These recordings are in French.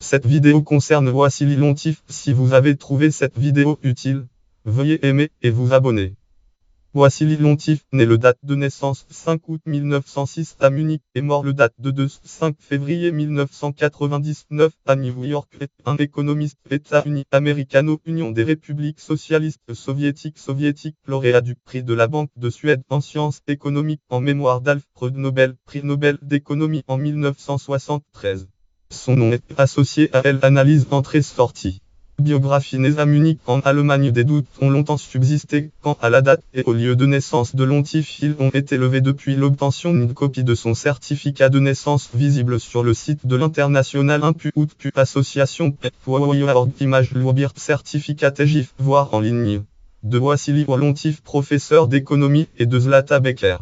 Cette vidéo concerne Wassily Lontif. Si vous avez trouvé cette vidéo utile, veuillez aimer et vous abonner. Wassily Lontif, né le date de naissance 5 août 1906 à Munich et mort le date de 5 février 1999 à New York, est un économiste États-Unis américano-Union des républiques socialistes soviétiques, lauréat du prix de la Banque de Suède en sciences économiques en mémoire d'Alfred Nobel, prix Nobel d'économie en 1973. Son nom est associé à l'analyse entrée-sortie. Biographie. Né à Munich en Allemagne, des doutes ont longtemps subsisté quant à la date et au lieu de naissance de Lontif. Ils ont été levés depuis l'obtention d'une copie de son certificat de naissance visible sur le site de l'International Institute Association pour Image Loubir certificat EGIF, voir en ligne. De Wassily Lontif, professeur d'économie, et de Zlata Becker.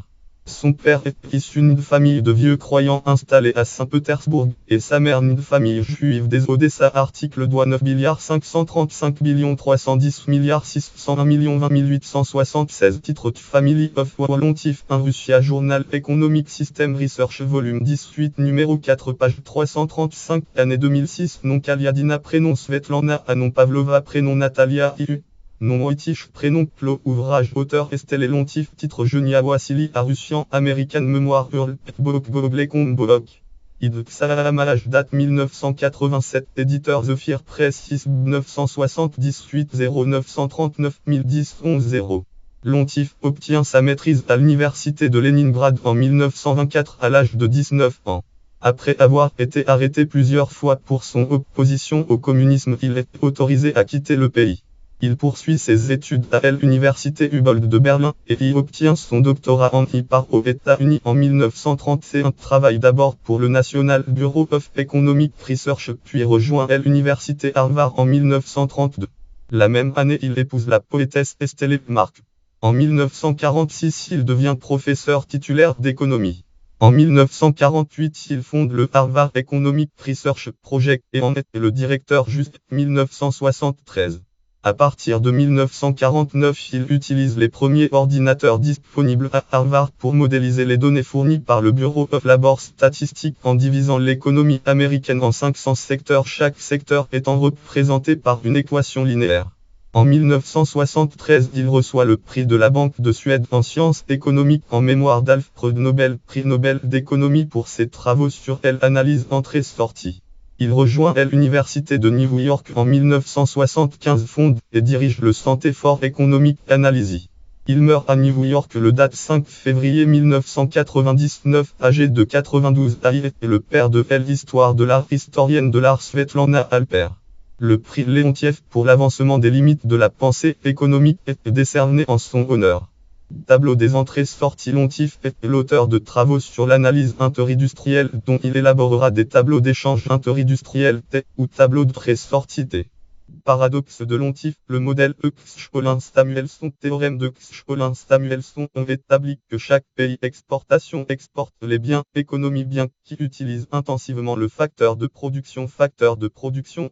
Son père est issu d'une famille de vieux croyants installés à Saint-Pétersbourg, et sa mère d'une famille juive des Odessa. Article doigt 9 535 310 601 20 876. Titre de Family of Lontif, un Russia Journal Economic System Research volume 18 numéro 4 page 335. Année 2006. Nom Kaliadina, prénom Svetlana, nom Pavlova, prénom Natalia Iu. Nom Wojtich, prénom Plo, ouvrage auteur Estelle Lontif, titre Genia Wassily à Russian American Memoir Hurl, Boblekon Id Salamalage, date 1987, éditeur The Fear Press 6 978 0939 1010 11 0. Lontif obtient sa maîtrise à l'université de Leningrad en 1924 à l'âge de 19 ans. Après avoir été arrêté plusieurs fois pour son opposition au communisme, il est autorisé à quitter le pays. Il poursuit ses études à l'université Humboldt de Berlin et y obtient son doctorat en part aux États-Unis en 1931. Travaille d'abord pour le National Bureau of Economic Research puis rejoint l'université Harvard en 1932. La même année, il épouse la poétesse Estelle Mark. En 1946, il devient professeur titulaire d'économie. En 1948, il fonde le Harvard Economic Research Project et en est le directeur jusqu'en 1973. À partir de 1949, il utilise les premiers ordinateurs disponibles à Harvard pour modéliser les données fournies par le Bureau of Labor Statistics en divisant l'économie américaine en 500 secteurs, chaque secteur étant représenté par une équation linéaire. En 1973, il reçoit le prix de la Banque de Suède en sciences économiques en mémoire d'Alfred Nobel, prix Nobel d'économie pour ses travaux sur l'analyse entrée-sortie. Il rejoint l'université de New York en 1975, fonde et dirige le Center for Economic Analysis. Il meurt à New York le date 5 février 1999, âgé de 92 ans, et est le père de l'histoire de l'art, historienne de l'art Svetlana Alper. Le prix Leontiev pour l'avancement des limites de la pensée économique est décerné en son honneur. Tableau des entrées-sorties. Lontif est l'auteur de travaux sur l'analyse interindustrielle dont il élaborera des tableaux d'échange interindustriel T ou tableaux d'entrée-sortie T. Paradoxe de Lontif, le modèle Sholin-Samuelson. Théorème de Sholin-Samuelson. On établit que chaque pays exportation exporte les biens, économie bien, qui utilise intensivement le facteur de production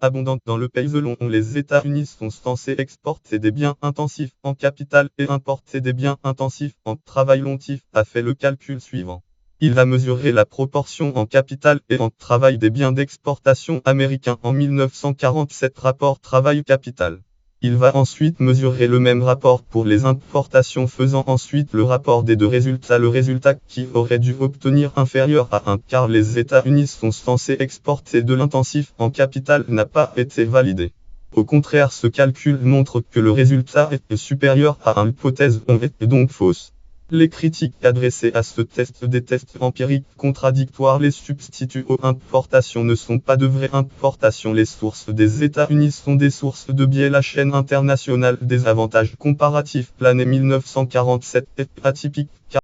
abondante dans le pays selon les États-Unis sont censés exporter des biens intensifs en capital et importer des biens intensifs en travail. Lontif a fait le calcul suivant. Il a mesuré la proportion en capital et en travail des biens d'exportation américains en 1947, rapport travail-capital. Il va ensuite mesurer le même rapport pour les importations, faisant ensuite le rapport des deux résultats. Le résultat qui aurait dû obtenir inférieur à 1 car les États-Unis sont censés exporter de l'intensif en capital n'a pas été validé. Au contraire, ce calcul montre que le résultat est supérieur à 1. L'hypothèse est donc fausse. Les critiques adressées à ce test, des tests empiriques contradictoires, les substituts aux importations ne sont pas de vraies importations. Les sources des États-Unis sont des sources de biais. La chaîne internationale des avantages comparatifs, l'année 1947 est atypique.